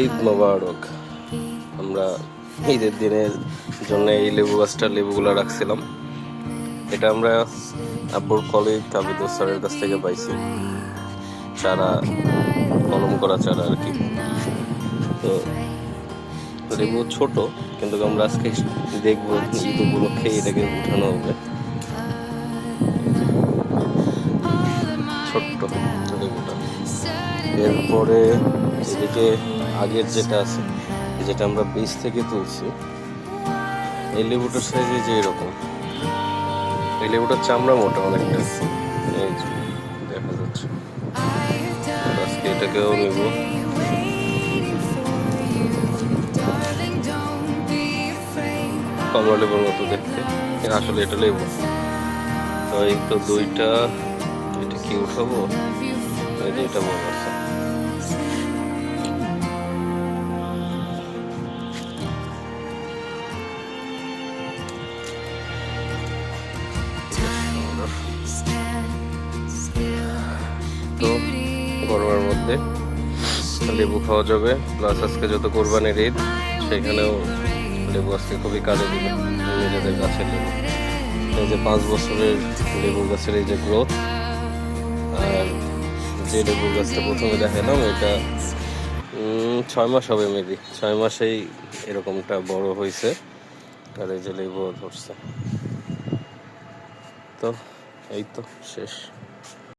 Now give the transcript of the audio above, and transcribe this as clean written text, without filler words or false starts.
ঈদ মোবারক। আমরা ঈদের দিনের জন্য এই লেবু গাছটা লেবুগুলো রাখছিলাম। এটা আমরা আব্বুর কলিগ আবিদুর স্যারের কাছ থেকে পাইছি, চারা, কলম করা চারা আর কি। তো লেবু ছোট, কিন্তু আমরা আজকে দেখবো ঈদ উপলক্ষে এটাকে উঠানো হবে। ছোট্ট লেবুটা। এরপরে এদিকে আগের যেটা আছে, যেটা আমরা বীজ থেকে তুলছি, এই লেবুটার সাইজে যে এরকম, এই লেবুটার চামড়া মোটা অনেকটা, এই যে দেখা যাচ্ছে। আজকে এটাকেও নিব। কমলা লেবুর মতো দেখতে, আসলে এটা লেবু। তো এই তো দুইটা, এটা কি উঠাবো? এই যে এটা বড় আছে। তো গরমের মধ্যে লেবু খাওয়া যাবে, প্লাস আজকে যত কোরবানির ঈদ, সেখানেও লেবু আজকে খুবই কাজে দিবে। নিজেদের গাছের লেবু, এই যে 5 বছরের লেবু গাছের এই যে গ্রোথ, আর যে লেবু গাছটা প্রথমে দেখালাম এটা 6 মাস হবে, মেবি 6 মাসেই এরকমটা বড় হয়েছে। আর এই যে লেবু ধরছে। তো এই তো শেষ।